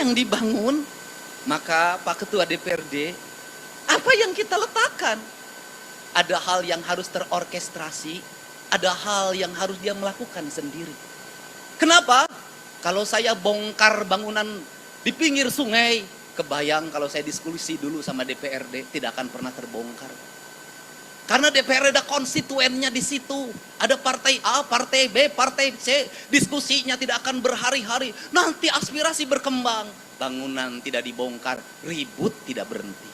yang dibangun? Maka Pak Ketua DPRD, apa yang kita letakkan? Ada hal yang harus terorkestrasi, ada hal yang harus dia melakukan sendiri. Kenapa? Kalau saya bongkar bangunan di pinggir sungai, kebayang kalau saya diskusi dulu sama DPRD, tidak akan pernah terbongkar. Karena DPRD ada konstituennya di situ. Ada partai A, partai B, partai C. Diskusinya tidak akan berhari-hari. Nanti aspirasi berkembang. Bangunan tidak dibongkar, ribut tidak berhenti.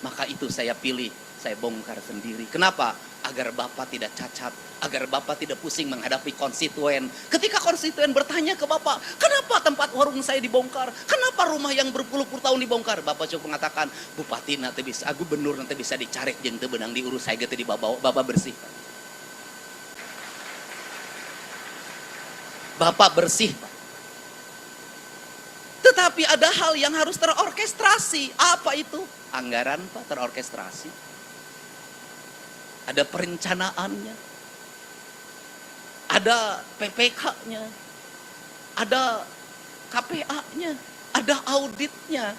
Maka itu saya pilih, saya bongkar sendiri. Kenapa? Agar Bapak tidak cacat, agar Bapak tidak pusing menghadapi konstituen. Ketika konstituen bertanya ke Bapak, kenapa tempat warung saya dibongkar? Kenapa rumah yang berpuluh-puluh tahun dibongkar? Bapak cukup mengatakan, Bupati nanti bisa, gubernur nanti bisa dicarik jeung teu beunang diurus saya gitu di Bapak bersih. Bapak bersih, Pak. Tetapi ada hal yang harus terorkestrasi. Apa itu? Anggaran, Pak, terorkestrasi. Ada perencanaannya, ada PPK-nya, ada KPA-nya, ada auditnya.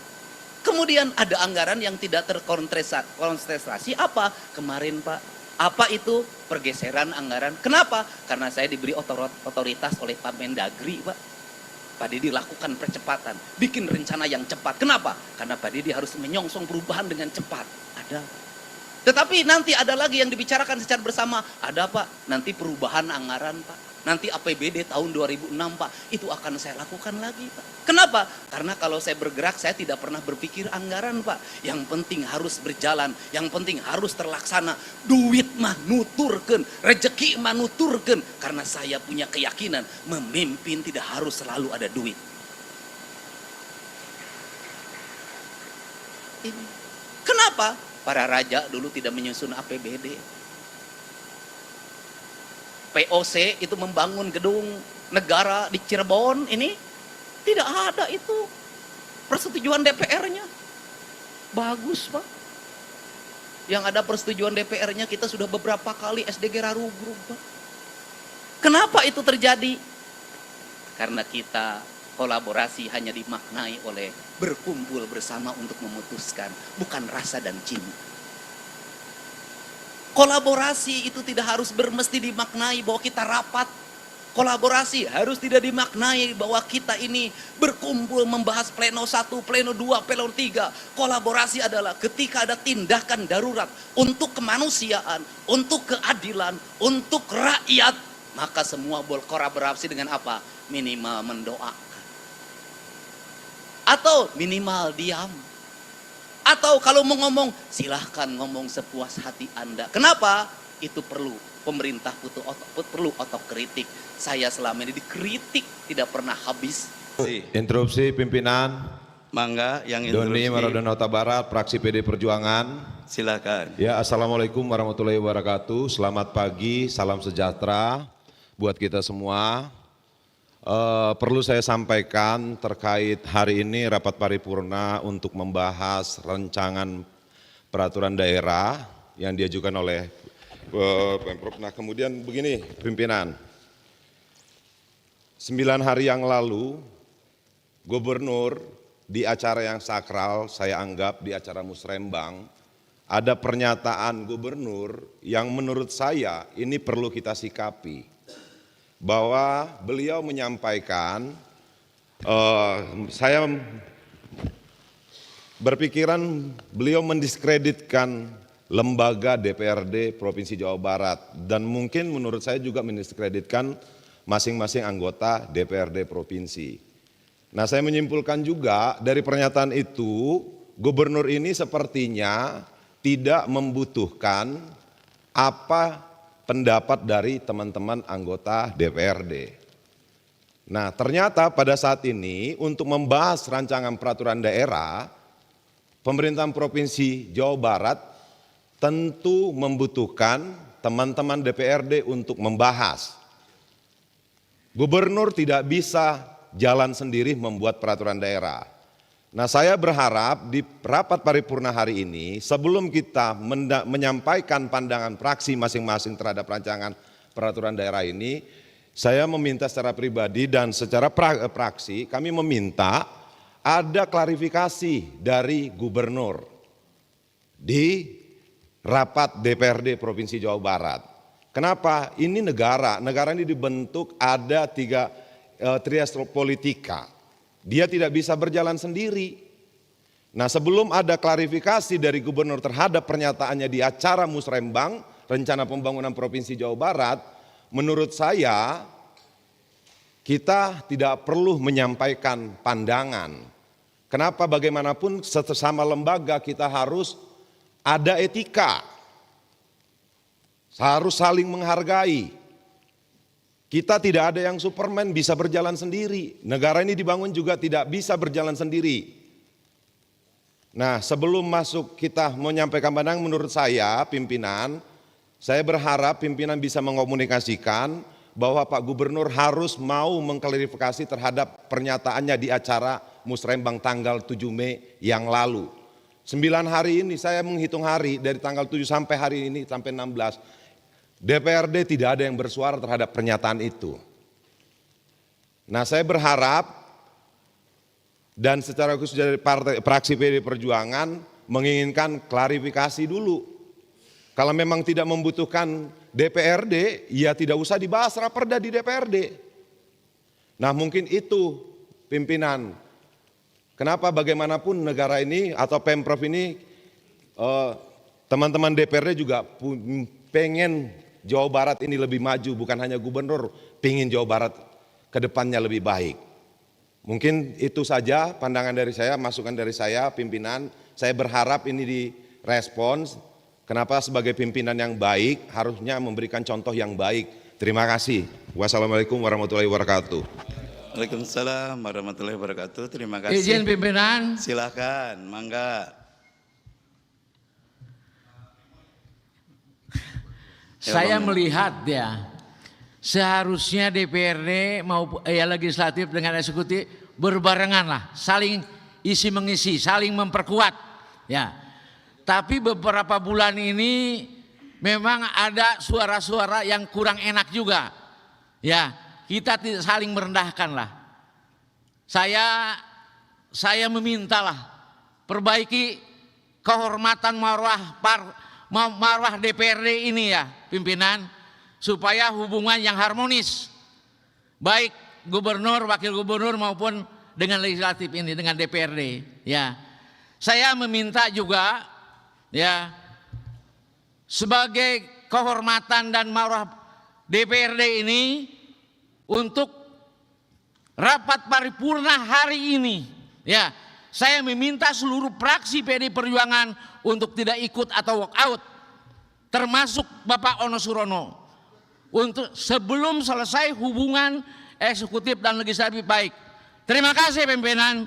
Kemudian ada anggaran yang tidak terkonsentrasi. Apa? Kemarin Pak, apa itu? Pergeseran anggaran. Kenapa? Karena saya diberi otoritas oleh Pak Mendagri, Pak. Pak Didi lakukan percepatan, bikin rencana yang cepat. Kenapa? Karena Pak Didi harus menyongsong perubahan dengan cepat. Ada. Tetapi nanti ada lagi yang dibicarakan secara bersama. Ada Pak, nanti perubahan anggaran Pak. Nanti APBD tahun 2006 Pak, itu akan saya lakukan lagi Pak. Kenapa? Karena kalau saya bergerak, saya tidak pernah berpikir anggaran Pak. Yang penting harus berjalan, yang penting harus terlaksana. Duit mah nuturkeun, rezeki mah nuturkeun. Karena saya punya keyakinan, memimpin tidak harus selalu ada duit. Ini. Kenapa? Para raja dulu tidak menyusun APBD. POC itu membangun gedung negara di Cirebon ini tidak ada itu persetujuan DPR-nya. Bagus Pak. Yang ada persetujuan DPR-nya kita sudah beberapa kali SDG Rarugrug Pak. Kenapa itu terjadi? Karena kita kolaborasi hanya dimaknai oleh berkumpul bersama untuk memutuskan, bukan rasa dan cinta. Kolaborasi itu tidak harus mesti dimaknai bahwa kita rapat. Kolaborasi harus tidak dimaknai bahwa kita ini berkumpul membahas pleno 1, pleno 2, pleno 3. Kolaborasi adalah ketika ada tindakan darurat untuk kemanusiaan, untuk keadilan, untuk rakyat, maka semua berkolaborasi dengan apa? Minimal mendoakan. Atau minimal diam. Atau kalau mau ngomong, silahkan ngomong sepuas hati Anda. Kenapa? Itu perlu. Pemerintah perlu otokritik. Saya selama ini dikritik, tidak pernah habis. Interupsi pimpinan. Mangga yang interupsi. Doni Maradona Kota Barat, fraksi PD Perjuangan. Silakan. Ya, Assalamualaikum warahmatullahi wabarakatuh. Selamat pagi, salam sejahtera buat kita semua. Perlu saya sampaikan terkait hari ini rapat paripurna untuk membahas rancangan peraturan daerah yang diajukan oleh Pemprov. Nah kemudian begini pimpinan, 9 hari yang lalu gubernur di acara yang sakral, saya anggap di acara musrembang, ada pernyataan gubernur yang menurut saya ini perlu kita sikapi. Bahwa beliau menyampaikan, saya berpikiran beliau mendiskreditkan lembaga DPRD Provinsi Jawa Barat dan mungkin menurut saya juga mendiskreditkan masing-masing anggota DPRD Provinsi. Nah saya menyimpulkan juga dari pernyataan itu, gubernur ini sepertinya tidak membutuhkan apa pendapat dari teman-teman anggota DPRD. Nah ternyata pada saat ini untuk membahas rancangan peraturan daerah, pemerintahan Provinsi Jawa Barat tentu membutuhkan teman-teman DPRD untuk membahas. Gubernur tidak bisa jalan sendiri membuat peraturan daerah. Nah saya berharap di rapat paripurna hari ini sebelum kita menyampaikan pandangan fraksi masing-masing terhadap rancangan peraturan daerah ini, saya meminta secara pribadi dan secara fraksi kami meminta ada klarifikasi dari gubernur di rapat DPRD Provinsi Jawa Barat. Kenapa? Ini negara ini dibentuk ada trias politika. Dia tidak bisa berjalan sendiri. Nah, sebelum ada klarifikasi dari gubernur terhadap pernyataannya di acara Musrembang, Rencana Pembangunan Provinsi Jawa Barat, menurut saya kita tidak perlu menyampaikan pandangan. Kenapa? Bagaimanapun sesama lembaga kita harus ada etika, harus saling menghargai. Kita tidak ada yang Superman bisa berjalan sendiri. Negara ini dibangun juga tidak bisa berjalan sendiri. Nah, sebelum masuk kita menyampaikan pandangan, menurut saya pimpinan, saya berharap pimpinan bisa mengomunikasikan bahwa Pak Gubernur harus mau mengklarifikasi terhadap pernyataannya di acara Musrembang tanggal 7 Mei yang lalu. 9 hari ini saya menghitung hari dari tanggal 7 sampai hari ini sampai 16. DPRD tidak ada yang bersuara terhadap pernyataan itu. Nah, saya berharap dan secara khusus dari fraksi PD Perjuangan menginginkan klarifikasi dulu. Kalau memang tidak membutuhkan DPRD, ya tidak usah dibahas raperda di DPRD. Nah, mungkin itu pimpinan. Kenapa bagaimanapun negara ini atau Pemprov ini, teman-teman DPRD juga pengen Jawa Barat ini lebih maju, bukan hanya gubernur pengen Jawa Barat ke depannya lebih baik. Mungkin itu saja pandangan dari saya, masukan dari saya pimpinan. Saya berharap ini direspons. Kenapa sebagai pimpinan yang baik harusnya memberikan contoh yang baik. Terima kasih. Wassalamualaikum warahmatullahi wabarakatuh. Waalaikumsalam warahmatullahi wabarakatuh. Terima kasih. Izin pimpinan. Silakan, mangga. Saya melihat ya, seharusnya DPRD maupun legislatif dengan eksekutif berbarengan lah, saling isi mengisi, saling memperkuat. Ya, tapi beberapa bulan ini memang ada suara-suara yang kurang enak juga. Ya, kita tidak saling merendahkan lah. Saya memintalah perbaiki kehormatan marwah DPRD ini ya pimpinan, supaya hubungan yang harmonis baik gubernur, wakil gubernur maupun dengan legislatif ini, dengan DPRD ya. Saya meminta juga ya, sebagai kehormatan dan marwah DPRD ini, untuk rapat paripurna hari ini ya, saya meminta seluruh fraksi PD Perjuangan untuk tidak ikut atau walk out, termasuk Bapak Ono Surono, untuk sebelum selesai hubungan eksekutif dan legislatif baik. Terima kasih pimpinan.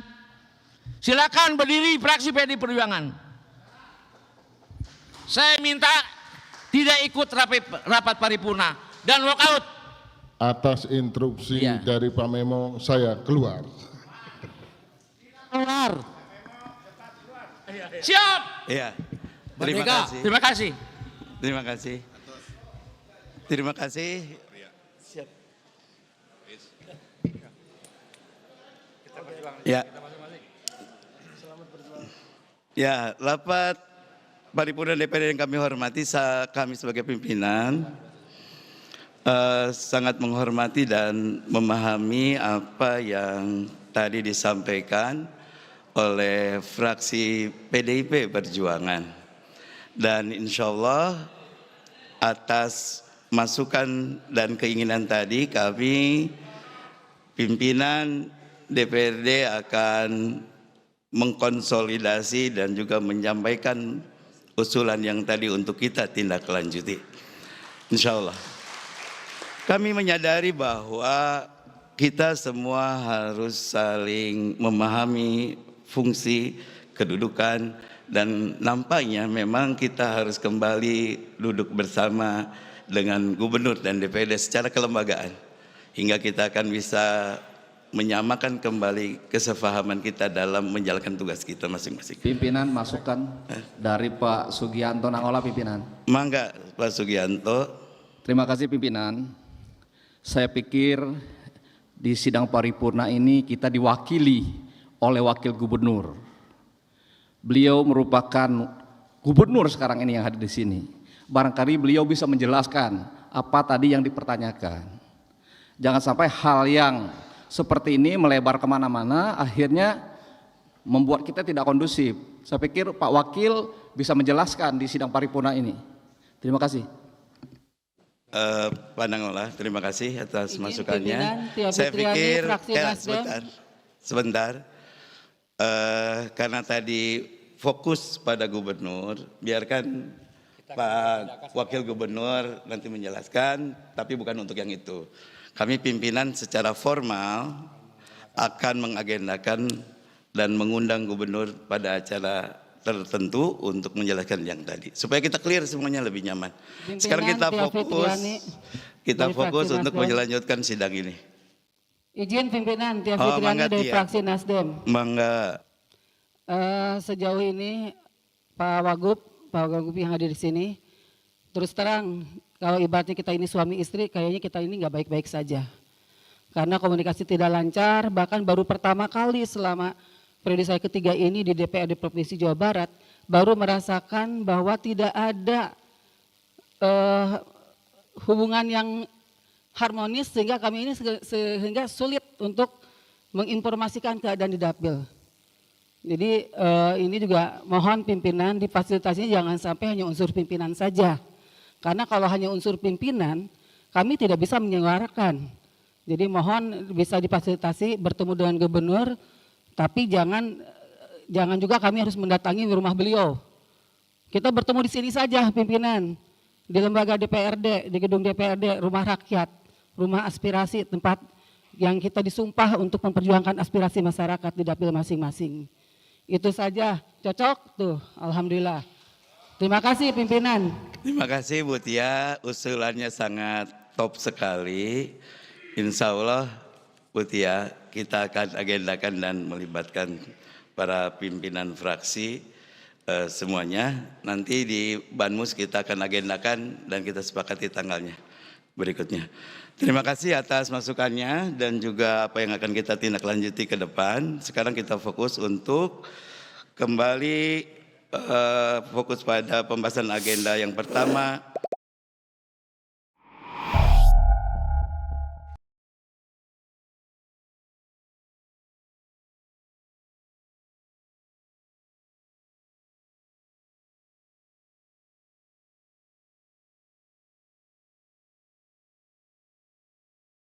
Silakan berdiri fraksi PD Perjuangan. Saya minta tidak ikut rapat paripurna dan walk out. Atas instruksi Ya. dari Pak Memo, saya keluar. Keluar. Siap. Iya. Terima Merdeka. kasih. Terima kasih. Terima kasih. Terima kasih. Siap. Ya. Ya, rapat paripurna DPRD yang kami hormati, kami sebagai pimpinan sangat menghormati dan memahami apa yang tadi disampaikan oleh fraksi PDIP Perjuangan. Dan insya Allah atas masukan dan keinginan tadi, kami pimpinan DPRD akan mengkonsolidasi dan juga menyampaikan usulan yang tadi untuk kita tindak lanjuti. Insya Allah. Kami menyadari bahwa kita semua harus saling memahami fungsi, kedudukan, dan nampaknya memang kita harus kembali duduk bersama dengan gubernur dan DPRD secara kelembagaan, hingga kita akan bisa menyamakan kembali kesepahaman kita dalam menjalankan tugas kita masing-masing. Pimpinan masukan dari Pak Sugianto Nangola pimpinan. Mangga Pak Sugianto. Terima kasih pimpinan. Saya pikir di sidang paripurna ini kita diwakili oleh wakil gubernur. Beliau merupakan gubernur sekarang ini yang hadir di sini. Barangkali beliau bisa menjelaskan apa tadi yang dipertanyakan. Jangan sampai hal yang seperti ini melebar kemana-mana, akhirnya membuat kita tidak kondusif. Saya pikir Pak Wakil bisa menjelaskan di sidang paripurna ini. Terima kasih. Pandangola, terima kasih atas Izin masukannya. pimpinan, Tia Saya Fitriani, pikir fraksi Nasdem. sebentar. Karena tadi fokus pada gubernur, biarkan Pak Wakil Gubernur nanti menjelaskan, tapi bukan untuk yang itu. Kami pimpinan secara formal akan mengagendakan dan mengundang gubernur pada acara tertentu untuk menjelaskan yang tadi, supaya kita clear semuanya lebih nyaman. Sekarang kita Tia fokus, Fitriani dari fraksi untuk Nasdem. melanjutkan sidang ini. Izin pimpinan Tia Oh, Fitriani mangga, dari Tia. fraksi Nasdem. Mangga. Sejauh ini Pak Wagub yang hadir di sini, terus terang kalau ibaratnya kita ini suami istri, kayaknya kita ini nggak baik-baik saja. Karena komunikasi tidak lancar, bahkan baru pertama kali selama periode saya ketiga ini di DPRD Provinsi Jawa Barat, baru merasakan bahwa tidak ada hubungan yang harmonis sehingga kami ini sehingga sulit untuk menginformasikan keadaan di Dapil. Jadi ini juga mohon pimpinan difasilitasinya jangan sampai hanya unsur pimpinan saja. Karena kalau hanya unsur pimpinan, kami tidak bisa menyuarakan. Jadi mohon bisa difasilitasi bertemu dengan gubernur, tapi jangan juga kami harus mendatangi rumah beliau. Kita bertemu di sini saja pimpinan, di lembaga DPRD, di gedung DPRD, rumah rakyat, rumah aspirasi, tempat yang kita disumpah untuk memperjuangkan aspirasi masyarakat di dapil masing-masing. Itu saja, cocok tuh, alhamdulillah. Terima kasih pimpinan. Terima kasih Bu Tia, usulannya sangat top sekali. Insya Allah Bu Tia, kita akan agendakan dan melibatkan para pimpinan fraksi semuanya. Nanti di Banmus kita akan agendakan dan kita sepakati tanggalnya berikutnya. Terima kasih atas masukannya dan juga apa yang akan kita tindak lanjuti ke depan. Sekarang kita fokus untuk kembali fokus pada pembahasan agenda yang pertama,